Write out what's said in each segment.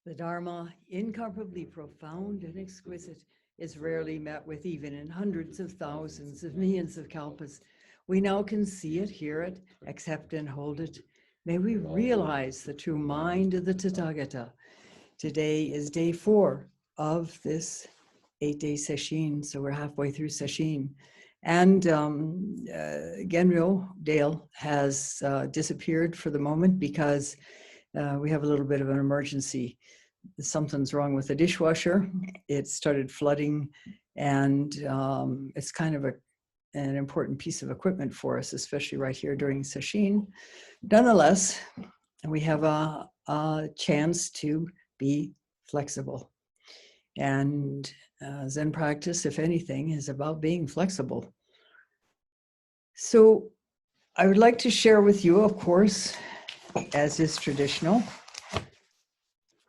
The Dharma, incomparably profound and exquisite, is rarely met with even in hundreds of thousands of millions of kalpas. We now can see it, hear it, accept and hold it. May we realize the true mind of the Tathagata. Today is day 4 of this 8-day sesshin, so we're halfway through sesshin. And Genryo Dale has disappeared for the moment because we have a little bit of an emergency. Something's wrong with the dishwasher. It started flooding, and it's kind of an important piece of equipment for us, especially right here during sesshin. Nonetheless, we have a chance to be flexible. And Zen practice, if anything, is about being flexible. So I would like to share with you, of course, as is traditional,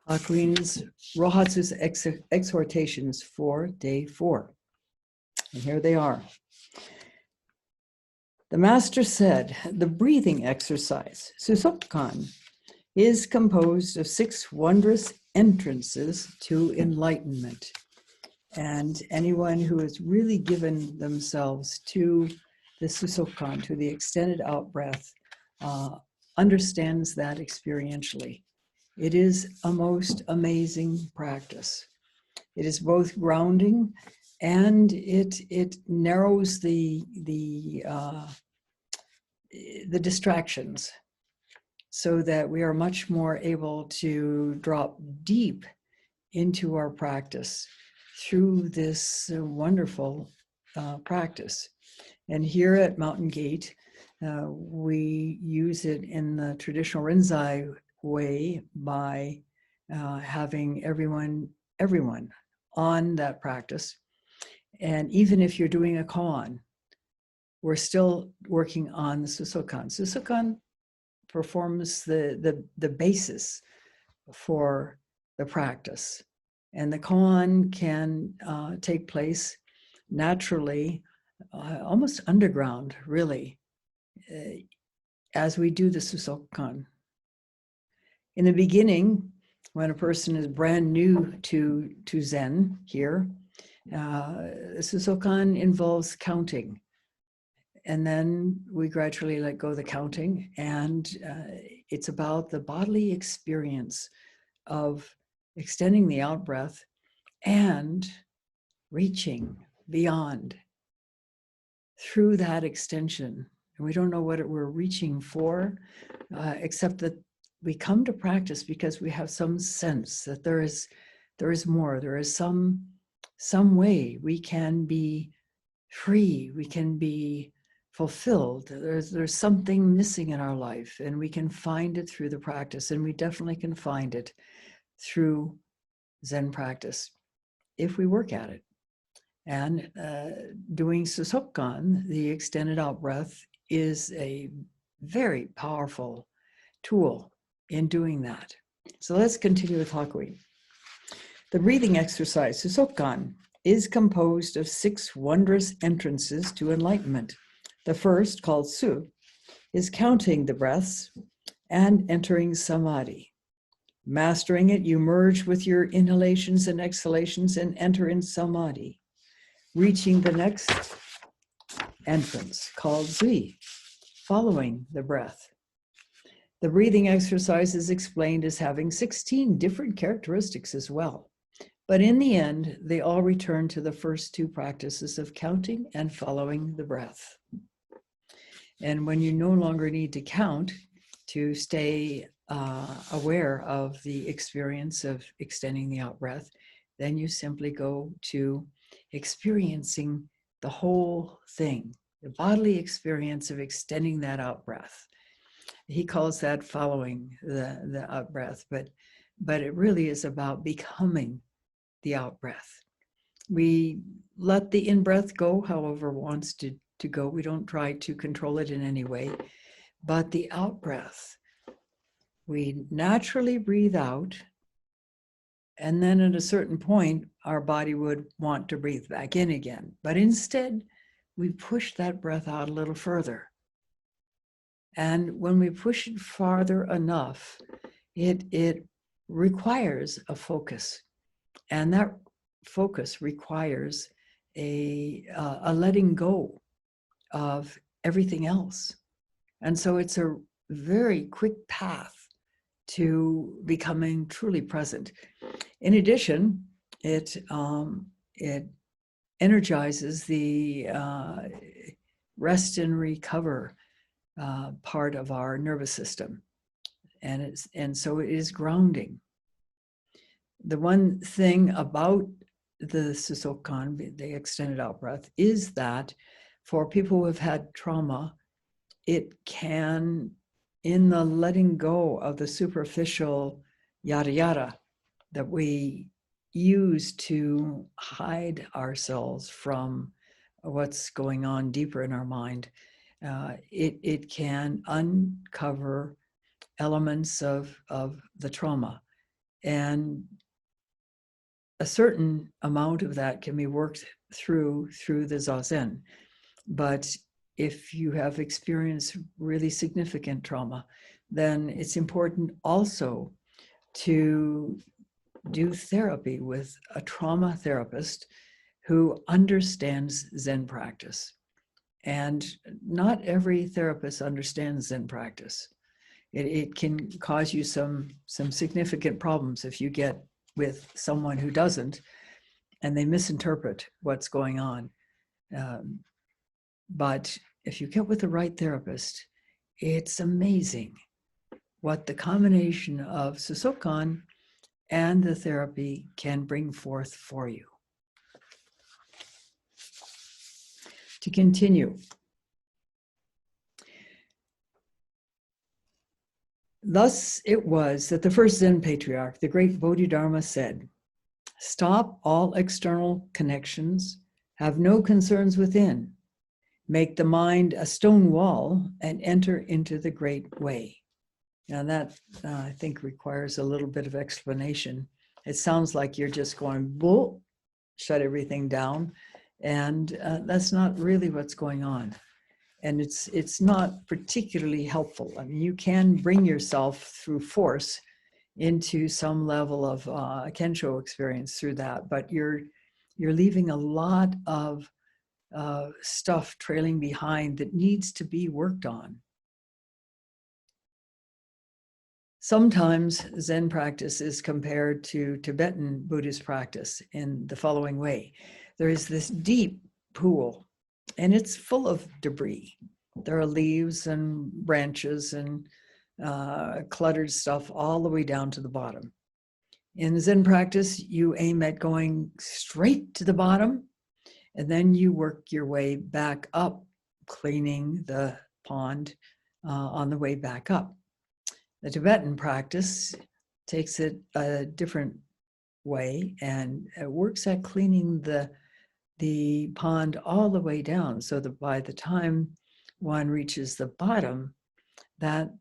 Hakuin's Rohatsu's exhortations for day 4. And here they are. The master said, the breathing exercise, Suzukan, is composed of 6 wondrous entrances to enlightenment. And anyone who has really given themselves to the Suzukan, to the extended out breath, understands that experientially. It is a most amazing practice. It is both grounding and it narrows the distractions so that we are much more able to drop deep into our practice through this wonderful practice. And here at Mountain Gate, we use it in the traditional Rinzai way by having everyone on that practice. And even if you're doing a koan, we're still working on the Suzukan. Suzukan performs the basis for the practice. And the koan can take place naturally, almost underground, really, as we do the Suzukan. In the beginning, when a person is brand new to Zen here, Suzukan involves counting. And then we gradually let go of the counting, and it's about the bodily experience of extending the out breath and reaching beyond through that extension. And we don't know what we're reaching for, except that we come to practice because we have some sense that there is more. There is some way we can be free, we can be fulfilled. There's something missing in our life, and we can find it through the practice, and we definitely can find it through Zen practice if we work at it. And doing Suzukan, the extended out breath, is a very powerful tool in doing that. So let's continue with Hakuin. The breathing exercise, Suzukan, is composed of 6 wondrous entrances to enlightenment. The first, called Su, is counting the breaths and entering samadhi. Mastering it, you merge with your inhalations and exhalations and enter in samadhi, reaching the next entrance, called Zui, following the breath. The breathing exercise is explained as having 16 different characteristics as well. But in the end, they all return to the first 2 practices of counting and following the breath. And when you no longer need to count to stay aware of the experience of extending the out breath, then you simply go to experiencing the whole thing, the bodily experience of extending that out breath. He calls that following the out breath, but it really is about becoming the out breath. We let the in breath go however it wants to go. We don't try to control it in any way. But the out breath, we naturally breathe out, and then at a certain point, our body would want to breathe back in again. But instead, we push that breath out a little further. And when we push it farther enough, it requires a focus. And that focus requires a letting go of everything else. And so it's a very quick path to becoming truly present. In addition, it energizes the rest and recover part of our nervous system, and so it is grounding. The one thing about the Suzukan, the extended out breath, is that for people who have had trauma, it can, in the letting go of the superficial yada yada that we use to hide ourselves from what's going on deeper in our mind, it can uncover elements of the trauma. And a certain amount of that can be worked through the Zazen. But if you have experienced really significant trauma, then it's important also to do therapy with a trauma therapist who understands Zen practice. And not every therapist understands Zen practice. It can cause you some significant problems if you get with someone who doesn't, and they misinterpret what's going on. But if you get with the right therapist, it's amazing what the combination of Suzukan and the therapy can bring forth for you. To continue. Thus it was that the first Zen patriarch, the great Bodhidharma, said, "Stop all external connections, have no concerns within, make the mind a stone wall, and enter into the great way." Now that, I think, requires a little bit of explanation. It sounds like you're just going, bull, shut everything down. And that's not really what's going on. And it's not particularly helpful. I mean, you can bring yourself through force into some level of Kensho experience through that, but you're leaving a lot of stuff trailing behind that needs to be worked on. Sometimes Zen practice is compared to Tibetan Buddhist practice in the following way. There is this deep pool, and it's full of debris. There are leaves and branches and cluttered stuff all the way down to the bottom. In Zen practice, you aim at going straight to the bottom, and then you work your way back up, cleaning the pond on the way back up. The Tibetan practice takes it a different way and it works at cleaning the pond all the way down, so that by the time one reaches the bottom, that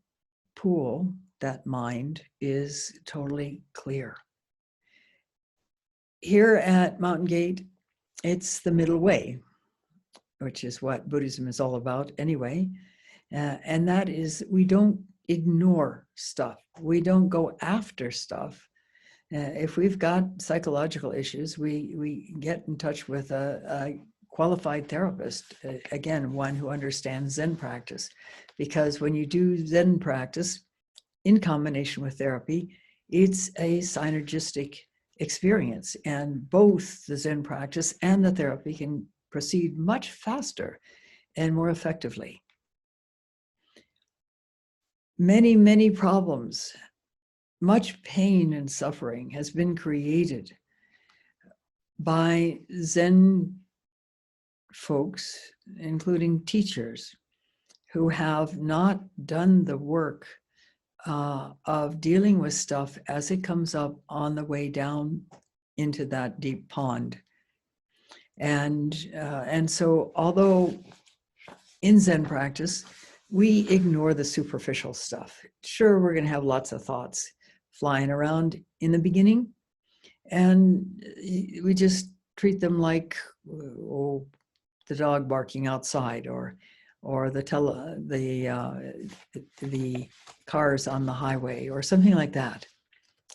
pool, that mind, is totally clear. Here at Mountain Gate, it's the middle way, which is what Buddhism is all about anyway. And that is, we don't ignore stuff. We don't go after stuff. If we've got psychological issues, we get in touch with a qualified therapist, again, one who understands Zen practice. Because when you do Zen practice in combination with therapy, it's a synergistic experience. And both the Zen practice and the therapy can proceed much faster and more effectively. Many, many problems, much pain and suffering has been created by Zen folks, including teachers, who have not done the work of dealing with stuff as it comes up on the way down into that deep pond. And so although in Zen practice, we ignore the superficial stuff. Sure, we're going to have lots of thoughts flying around in the beginning, and we just treat them like the dog barking outside, or the cars on the highway, or something like that.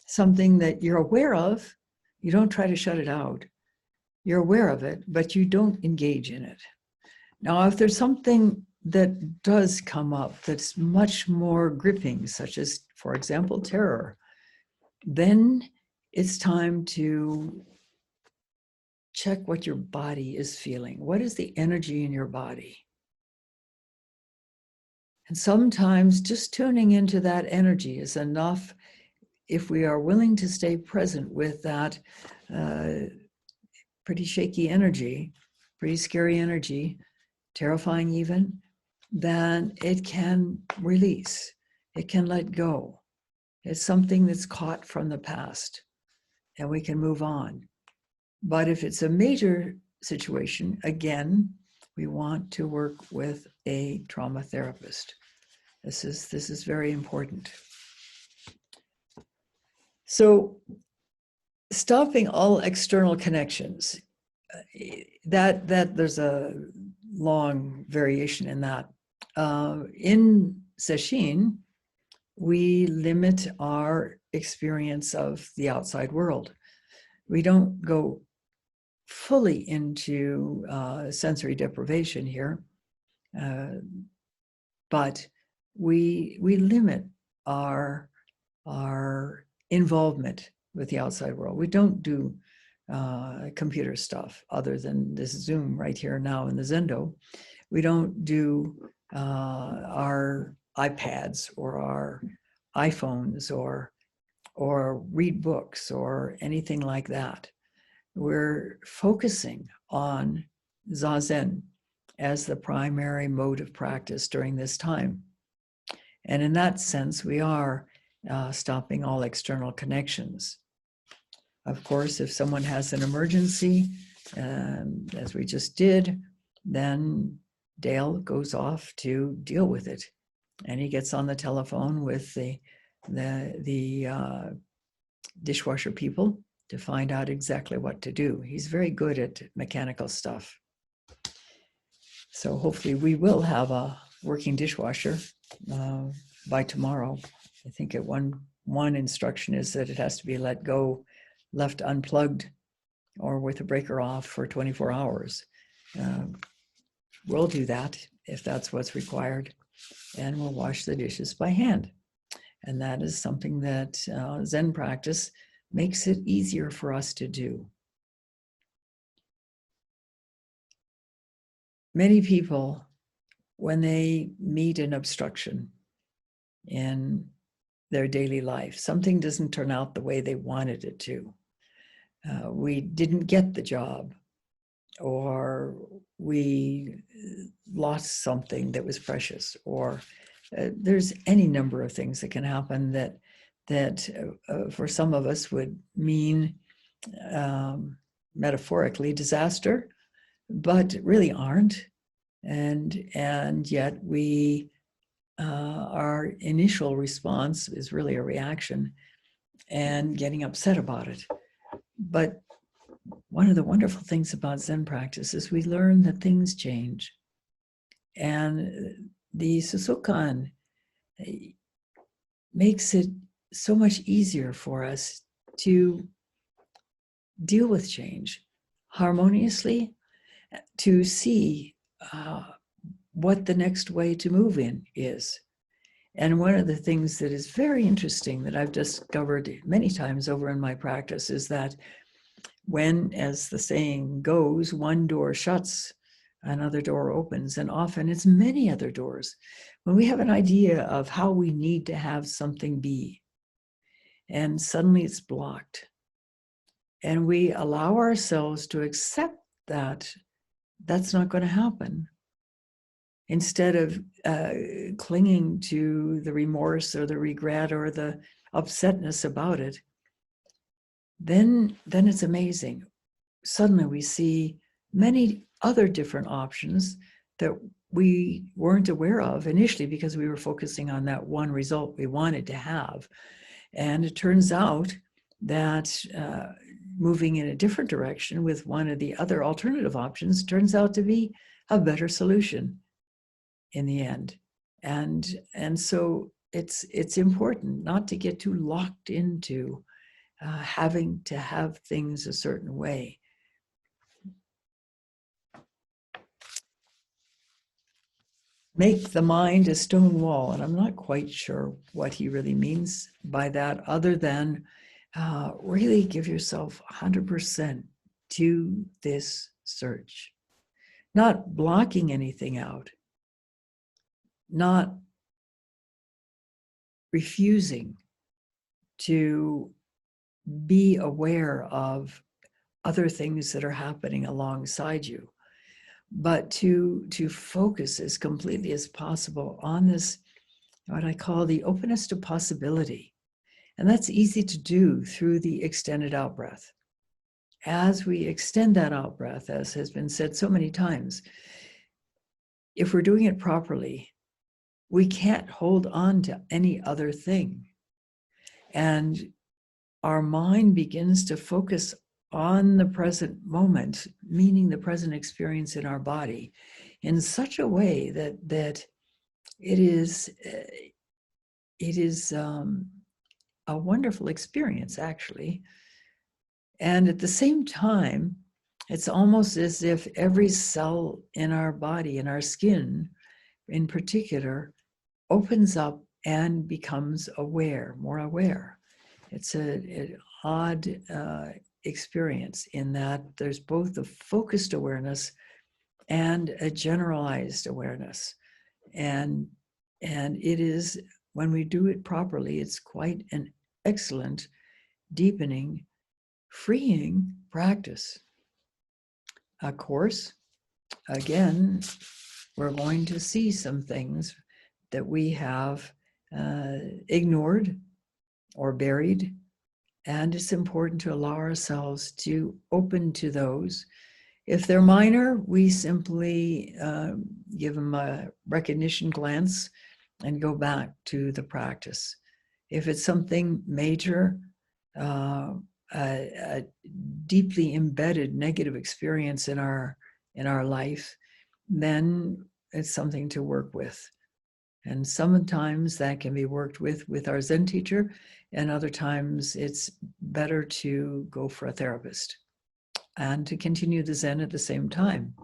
something that you're aware of. You don't try to shut it out. You're aware of it, but you don't engage in it. Now, if there's something that does come up that's much more gripping, such as, for example, terror, then it's time to check what your body is feeling. What is the energy in your body? And sometimes just tuning into that energy is enough if we are willing to stay present with that pretty shaky energy, pretty scary energy, terrifying even, then it can release. It can let go. It's something that's caught from the past and we can move on. But if it's a major situation, again, we want to work with a trauma therapist. This is very important. So stopping all external connections, that there's a long variation in that. In sesshin, we limit our experience of the outside world. We don't go fully into sensory deprivation here, but we limit our involvement with the outside world. We don't do computer stuff other than this Zoom right here now in the Zendo. We don't do our iPads or our iPhones or read books or anything like that. We're focusing on Zazen as the primary mode of practice during this time. And in that sense, we are stopping all external connections. Of course, if someone has an emergency, as we just did, then Dale goes off to deal with it. And he gets on the telephone with the dishwasher people to find out exactly what to do. He's very good at mechanical stuff. So hopefully we will have a working dishwasher by tomorrow. I think one instruction is that it has to be let go, left unplugged, or with the breaker off for 24 hours. We'll do that if that's what's required, and we'll wash the dishes by hand. And that is something that Zen practice makes it easier for us to do. Many people, when they meet an obstruction in their daily life, something doesn't turn out the way they wanted it to. We didn't get the job, or we lost something that was precious, or there's any number of things that can happen that for some of us would mean metaphorically disaster, but really aren't. And yet our initial response is really a reaction and getting upset about it. But one of the wonderful things about Zen practice is we learn that things change. And the Suzukan makes it so much easier for us to deal with change harmoniously, to see what the next way to move in is. And one of the things that is very interesting that I've discovered many times over in my practice is that when, as the saying goes, one door shuts, another door opens, and often it's many other doors. When we have an idea of how we need to have something be, and suddenly it's blocked, and we allow ourselves to accept that that's not going to happen, instead of clinging to the remorse or the regret or the upsetness about it, then it's amazing. Suddenly we see many other different options that we weren't aware of initially because we were focusing on that one result we wanted to have. And it turns out that moving in a different direction with one of the other alternative options turns out to be a better solution in the end. And so it's important not to get too locked into having to have things a certain way. Make the mind a stone wall. And I'm not quite sure what he really means by that, other than really give yourself 100% to this search. Not blocking anything out, not refusing to be aware of other things that are happening alongside you, but to focus as completely as possible on this, what I call the openness to possibility. And that's easy to do through the extended out breath. As we extend that out breath, as has been said so many times, if we're doing it properly, we can't hold on to any other thing. And our mind begins to focus on the present moment, meaning the present experience in our body, in such a way that it is a wonderful experience, actually. And at the same time, it's almost as if every cell in our body, in our skin in particular, opens up and becomes aware, more aware. It's an odd experience in that there's both a focused awareness and a generalized awareness. And it is, when we do it properly, it's quite an excellent, deepening, freeing practice. Of course, again, we're going to see some things that we have ignored or buried, and it's important to allow ourselves to open to those. If they're minor, we simply give them a recognition glance and go back to the practice. If it's something major, a deeply embedded negative experience in our life, then it's something to work with. And sometimes that can be worked with our Zen teacher, and other times it's better to go for a therapist and to continue the Zen at the same time.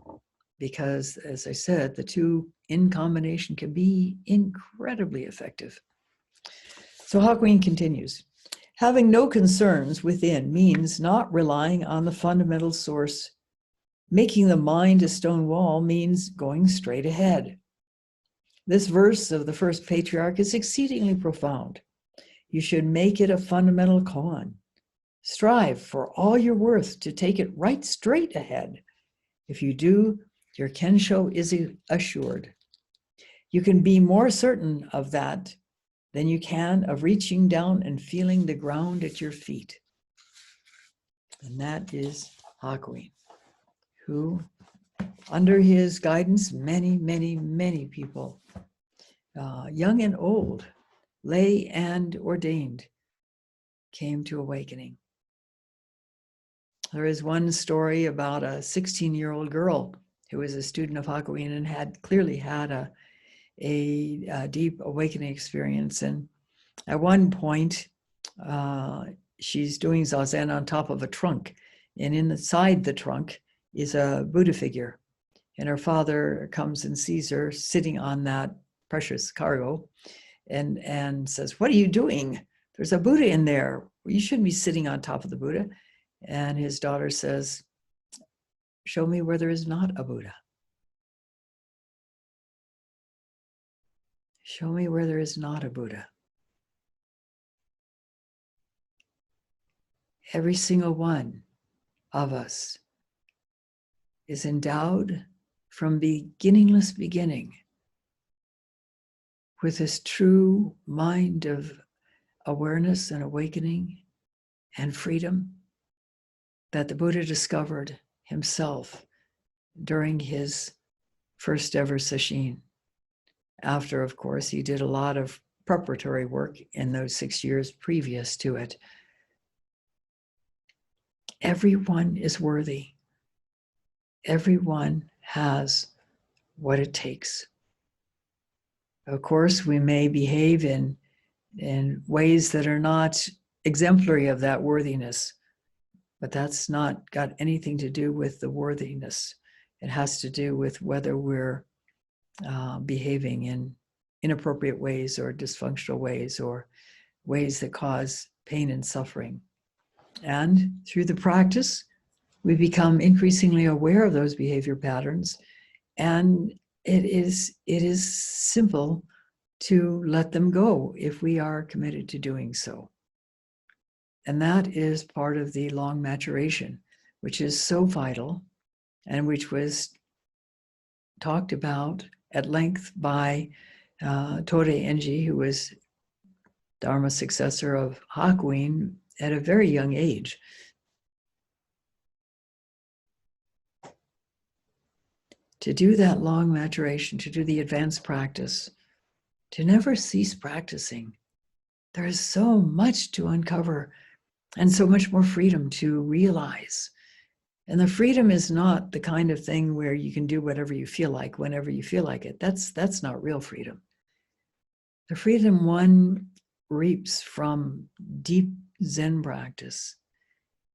Because, as I said, the two in combination can be incredibly effective. So Hakuin continues. Having no concerns within means not relying on the fundamental source. Making the mind a stone wall means going straight ahead. This verse of the first patriarch is exceedingly profound. You should make it a fundamental koan. Strive for all you're worth to take it right straight ahead. If you do, your kensho is assured. You can be more certain of that than you can of reaching down and feeling the ground at your feet. And that is Hakuin, who, under his guidance, many, many, many people, young and old, lay and ordained, came to awakening. There is one story about a 16-year-old girl who was a student of Hakuin and had clearly had a deep awakening experience. And at one point, she's doing zazen on top of a trunk, and inside the trunk is a Buddha figure. And her father comes and sees her sitting on that precious cargo and says, "What are you doing? There's a Buddha in there. You shouldn't be sitting on top of the Buddha." And his daughter says, "Show me where there is not a Buddha. Show me where there is not a Buddha." Every single one of us is endowed from beginningless beginning with this true mind of awareness and awakening and freedom that the Buddha discovered himself during his first ever sesshin. After, of course, he did a lot of preparatory work in those 6 years previous to it. Everyone is worthy. Everyone has what it takes. Of course, we may behave in ways that are not exemplary of that worthiness. But that's not got anything to do with the worthiness. It has to do with whether we're behaving in inappropriate ways or dysfunctional ways or ways that cause pain and suffering. And through the practice, we become increasingly aware of those behavior patterns. And it is simple to let them go if we are committed to doing so. And that is part of the long maturation, which is so vital and which was talked about at length by Torei Enji, who was Dharma successor of Hakuin at a very young age. To do that long maturation, to do the advanced practice, to never cease practicing, there is so much to uncover and so much more freedom to realize. And the freedom is not the kind of thing where you can do whatever you feel like, whenever you feel like it. That's not real freedom. The freedom one reaps from deep Zen practice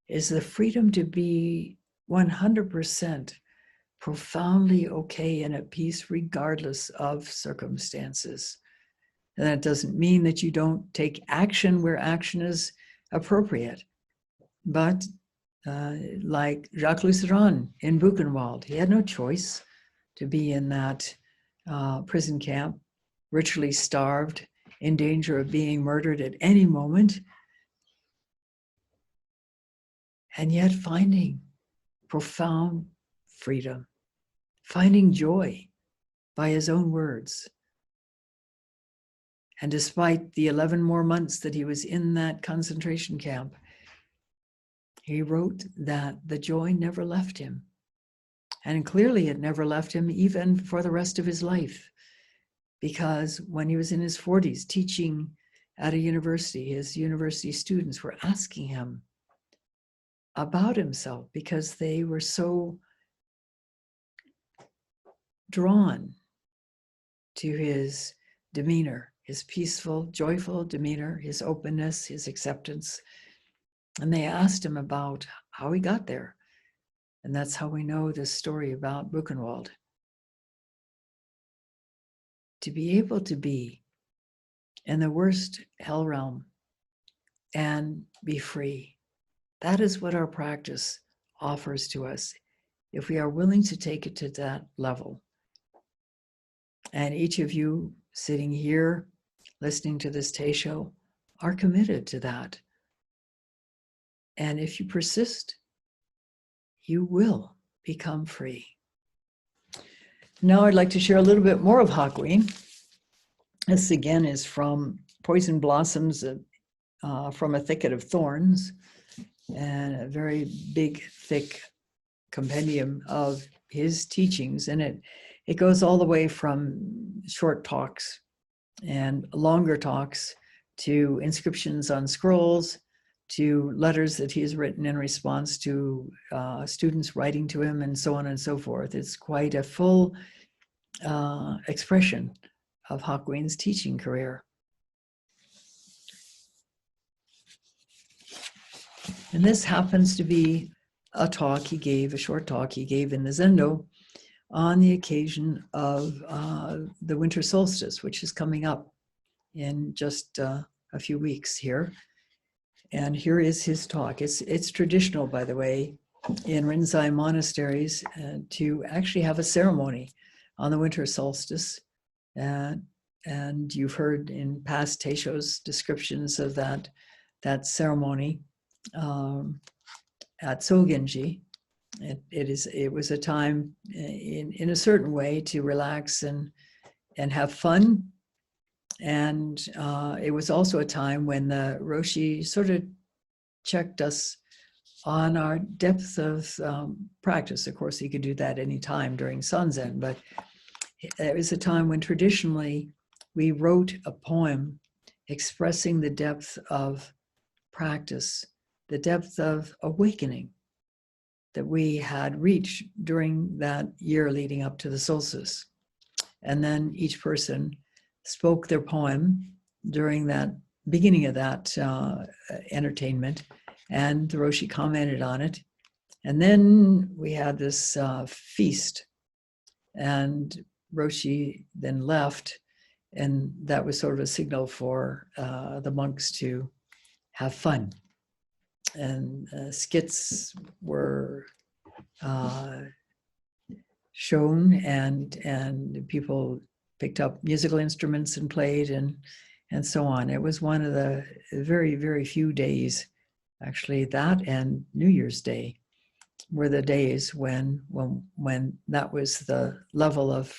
is the freedom to be 100% profoundly okay and at peace regardless of circumstances. And that doesn't mean that you don't take action where action is appropriate. But like Jacques Lucéron in Buchenwald, he had no choice to be in that prison camp, ritually starved, in danger of being murdered at any moment, and yet finding profound freedom, finding joy by his own words. And despite the 11 more months that he was in that concentration camp, he wrote that the joy never left him. And clearly it never left him even for the rest of his life. Because when he was in his 40s teaching at a university, his university students were asking him about himself because they were so drawn to his demeanor, his peaceful, joyful demeanor, his openness, his acceptance. And they asked him about how he got there. And that's how we know this story about Buchenwald. To be able to be in the worst hell realm and be free, that is what our practice offers to us if we are willing to take it to that level. And each of you sitting here, listening to this Teisho, are committed to that. And if you persist, you will become free. Now I'd like to share a little bit more of Hakuin. This again is from Poison Blossoms from a Thicket of Thorns, and a very big, thick compendium of his teachings. And it goes all the way from short talks and longer talks to inscriptions on scrolls, to letters that he has written in response to students writing to him, and so on and so forth. It's quite a full expression of Hakuin's teaching career. And this happens to be a talk he gave, a short talk he gave in the Zendo on the occasion of the winter solstice, which is coming up in just a few weeks here. And here is his talk. It's traditional, by the way, in Rinzai monasteries to actually have a ceremony on the winter solstice. And you've heard in past Teisho's descriptions of that ceremony at Sogenji. It was a time in a certain way to relax and have fun. And it was also a time when the Roshi sort of checked us on our depth of practice. Of course, he could do that any time during Sanzen, but it was a time when traditionally we wrote a poem expressing the depth of practice, the depth of awakening that we had reached during that year leading up to the solstice. And then each person spoke their poem during that beginning of that entertainment, and the Roshi commented on it. And then we had this feast, and Roshi then left, and that was sort of a signal for the monks to have fun. And skits were shown, and people picked up musical instruments and played, and so on. It was one of the very, very few days, actually, that and New Year's Day were the days when that was the level of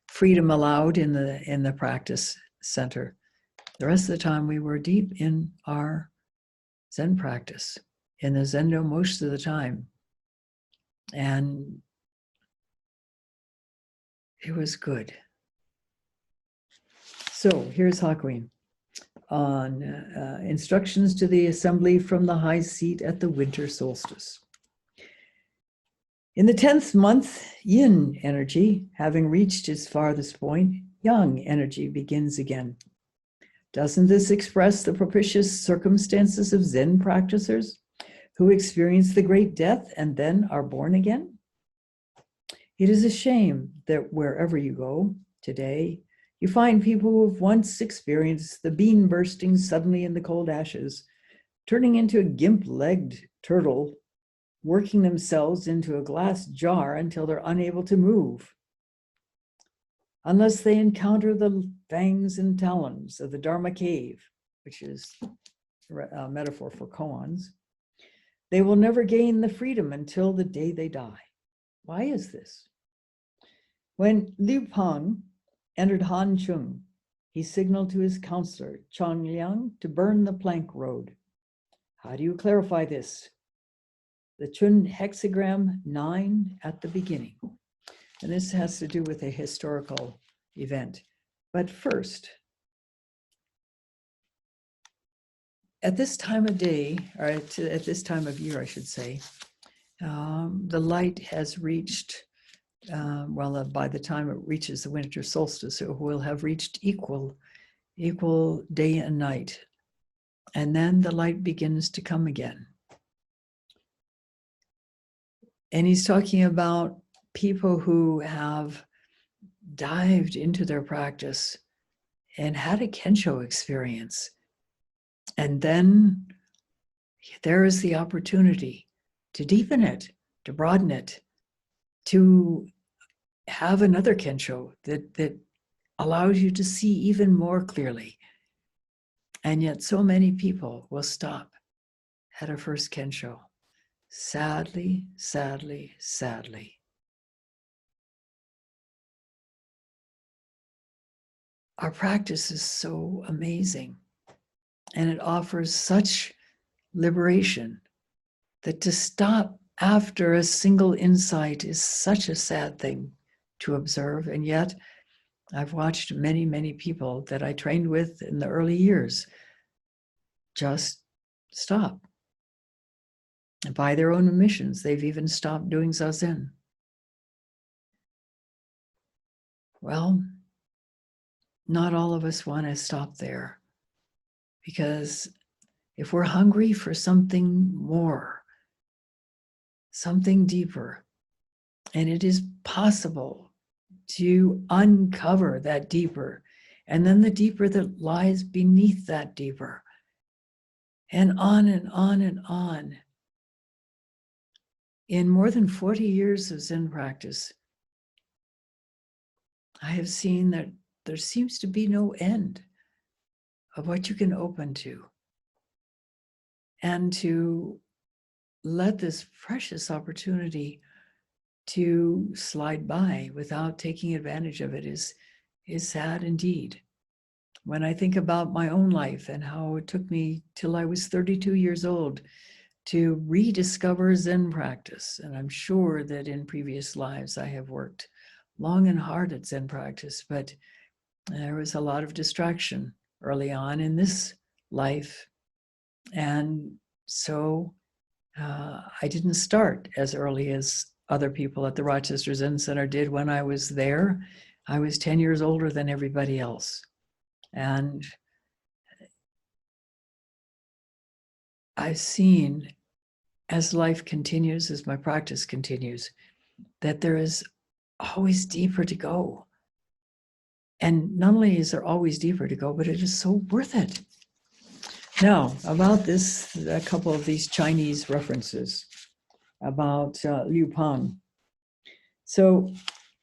freedom allowed in the practice center. The rest of the time we were deep in our Zen practice, in the Zendo most of the time. And it was good. So here's Hakuin on instructions to the assembly from the high seat at the winter solstice. In the 10th month, yin energy, having reached its farthest point, yang energy begins again. Doesn't this express the propitious circumstances of Zen practitioners who experience the great death and then are born again? It is a shame that wherever you go today, you find people who have once experienced the bean bursting suddenly in the cold ashes, turning into a gimp-legged turtle, working themselves into a glass jar until they're unable to move. Unless they encounter the fangs and talons of the Dharma cave, which is a metaphor for koans, they will never gain the freedom until the day they die. Why is this? When Liu Pang entered Hancheng, he signaled to his counselor, Chang Liang, to burn the plank road. How do you clarify this? The Chun hexagram 9 at the beginning. And this has to do with a historical event. But first, at this time of day, or at this time of year, I should say, the light has reached, by the time it reaches the winter solstice, it will have reached equal day and night. And then the light begins to come again. And he's talking about people who have dived into their practice and had a Kensho experience. And then there is the opportunity to deepen it, to broaden it, to have another Kensho that allows you to see even more clearly. And yet so many people will stop at a first Kensho. Sadly, sadly, sadly. Our practice is so amazing, and it offers such liberation that to stop after a single insight is such a sad thing to observe. And yet I've watched many, many people that I trained with in the early years just stop. And by their own admissions, they've even stopped doing Zazen. Well, not all of us want to stop there, because if we're hungry for something more, something deeper, and it is possible to uncover that deeper, and then the deeper that lies beneath that deeper, and on and on and on. In more than 40 years of Zen practice, I have seen that there seems to be no end of what you can open to. And to let this precious opportunity to slide by without taking advantage of it is sad indeed. When I think about my own life and how it took me till I was 32 years old to rediscover Zen practice, and I'm sure that in previous lives I have worked long and hard at Zen practice, but there was a lot of distraction early on in this life. And so I didn't start as early as other people at the Rochester Zen Center did. When I was there, I was 10 years older than everybody else. And I've seen as life continues, as my practice continues, that there is always deeper to go. And not only is there always deeper to go, but it is so worth it. Now, about this, a couple of these Chinese references about Liu Pang. So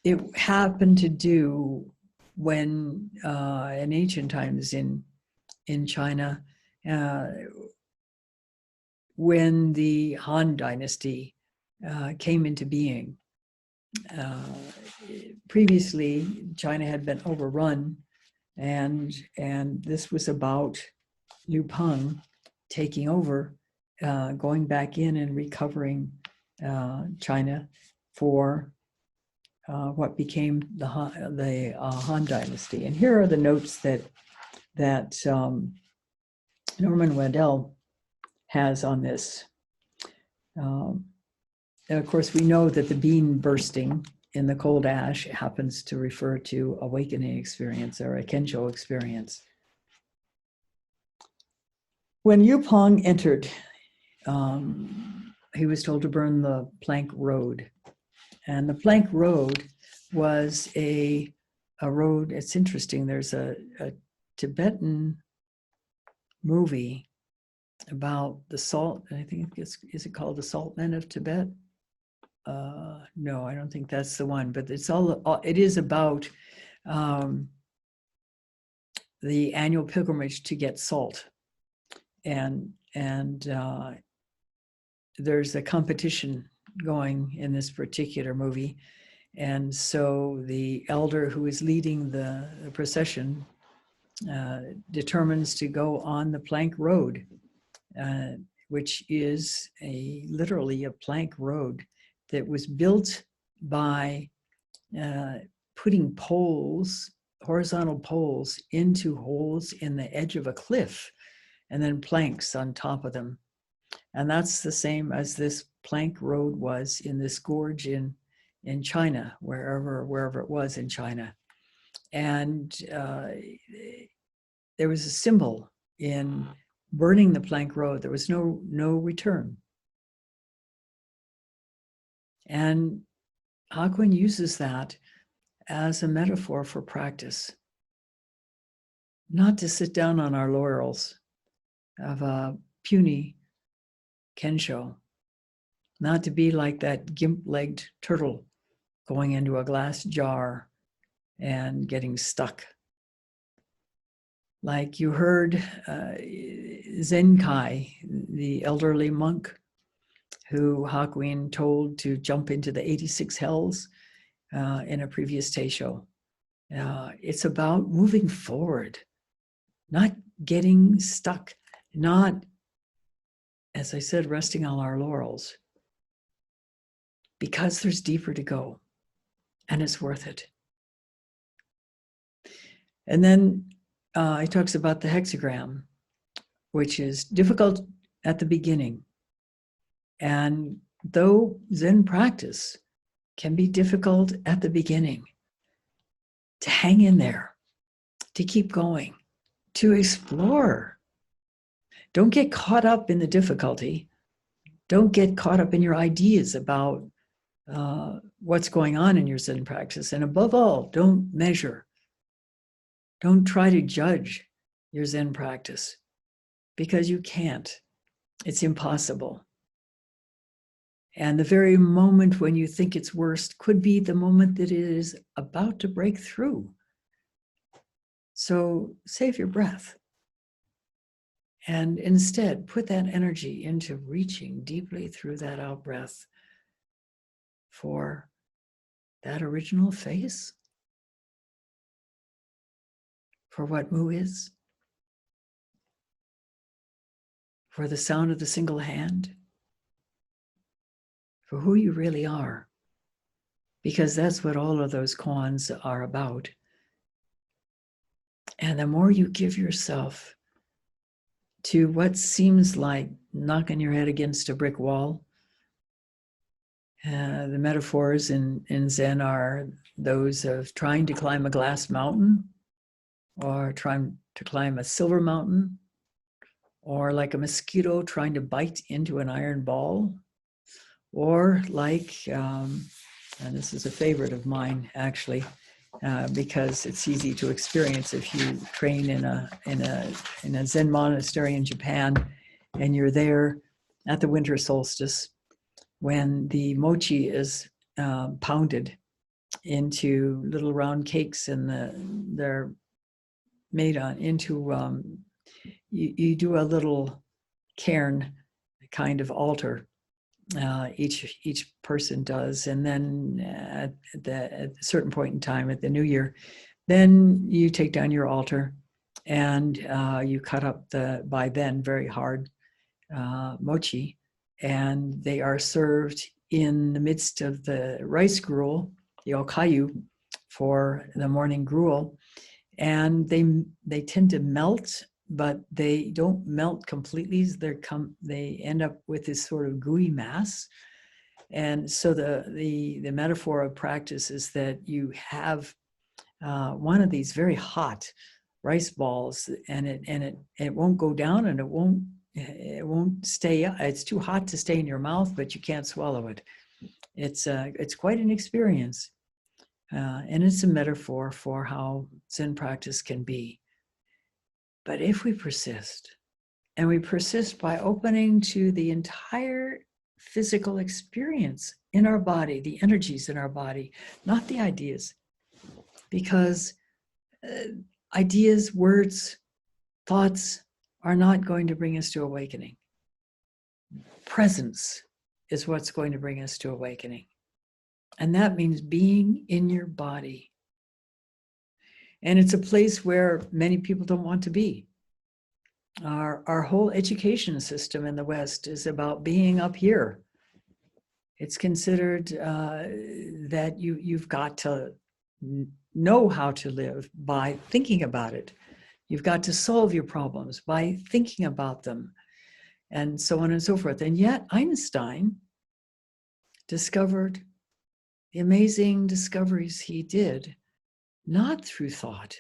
it happened to do when in ancient times in China, when the Han Dynasty came into being. Previously, China had been overrun, and this was about Liu Pang taking over, going back in and recovering China for what became the Han Dynasty. And here are the notes that Norman Waddell has on this. And of course, we know that the bean bursting in the cold ash happens to refer to awakening experience or a Kensho experience. When Liu Pang entered, he was told to burn the plank road. And the plank road was a road. It's interesting. There's a Tibetan movie about the salt. I think is it called The Salt Men of Tibet? No, I don't think that's the one. But it's it is about the annual pilgrimage to get salt, and there's a competition going in this particular movie. And so the elder who is leading the procession determines to go on the plank road, which is literally a plank road that was built by putting poles, horizontal poles, into holes in the edge of a cliff, and then planks on top of them. And that's the same as this plank road was in this gorge in China, wherever it was in China. And there was a symbol in burning the plank road. There was no return. And Hakuin uses that as a metaphor for practice. Not to sit down on our laurels of a puny Kensho, not to be like that gimp-legged turtle going into a glass jar and getting stuck. Like you heard Zen Kai, the elderly monk who Hakuin told to jump into the 86 hells in a previous Teisho. It's about moving forward, not getting stuck, not, as I said, resting on our laurels, because there's deeper to go, and it's worth it. And then he talks about the hexagram, which is difficult at the beginning. And though Zen practice can be difficult at the beginning, to hang in there, to keep going, to explore. Don't get caught up in the difficulty. Don't get caught up in your ideas about what's going on in your Zen practice. And above all, don't measure. Don't try to judge your Zen practice, because you can't. It's impossible. And the very moment when you think it's worst could be the moment that it is about to break through. So save your breath. And instead, put that energy into reaching deeply through that out breath for that original face, for what Mu is, for the sound of the single hand, for who you really are, because that's what all of those koans are about. And the more you give yourself to what seems like knocking your head against a brick wall, the metaphors in Zen are those of trying to climb a glass mountain or trying to climb a silver mountain, or like a mosquito trying to bite into an iron ball, or like, and this is a favorite of mine actually, because it's easy to experience if you train in a Zen monastery in Japan, and you're there at the winter solstice when the mochi is pounded into little round cakes, and they're made on into you do a little cairn kind of altar. Each person does, and then at a certain point in time at the new year, then you take down your altar and you cut up the, by then, very hard mochi, and they are served in the midst of the rice gruel, the okayu, for the morning gruel. And they tend to melt, but they don't melt completely. They end up with this sort of gooey mass. And so the metaphor of practice is that you have one of these very hot rice balls, and it won't go down, and it won't stay. It's too hot to stay in your mouth, but you can't swallow it. It's quite an experience, and it's a metaphor for how Zen practice can be. But if we persist, and we persist by opening to the entire physical experience in our body, the energies in our body, not the ideas, because ideas, words, thoughts are not going to bring us to awakening. Presence is what's going to bring us to awakening. And that means being in your body. And it's a place where many people don't want to be. Our whole education system in the West is about being up here. It's considered that you've got to know how to live by thinking about it. You've got to solve your problems by thinking about them, and so on and so forth. And yet Einstein discovered the amazing discoveries he did, not through thought,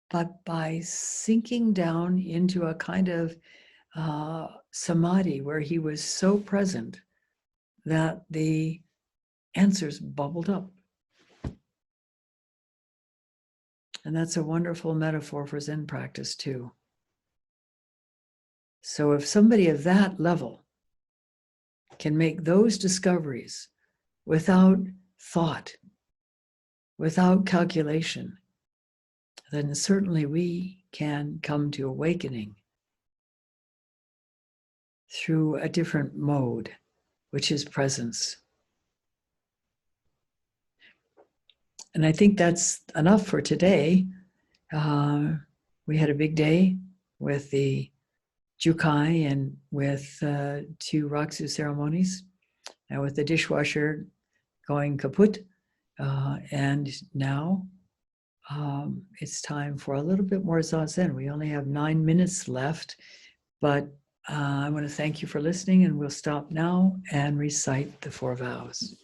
but by sinking down into a kind of samadhi where he was so present that the answers bubbled up. And that's a wonderful metaphor for Zen practice too. So if somebody of that level can make those discoveries without thought, without calculation, then certainly we can come to awakening through a different mode, which is presence. And I think that's enough for today. We had a big day with the Jukai and with 2 Rohatsu ceremonies, and with the dishwasher going kaput. And now it's time for a little bit more Zazen. We only have 9 minutes left, but I want to thank you for listening, and we'll stop now and recite the 4 vows.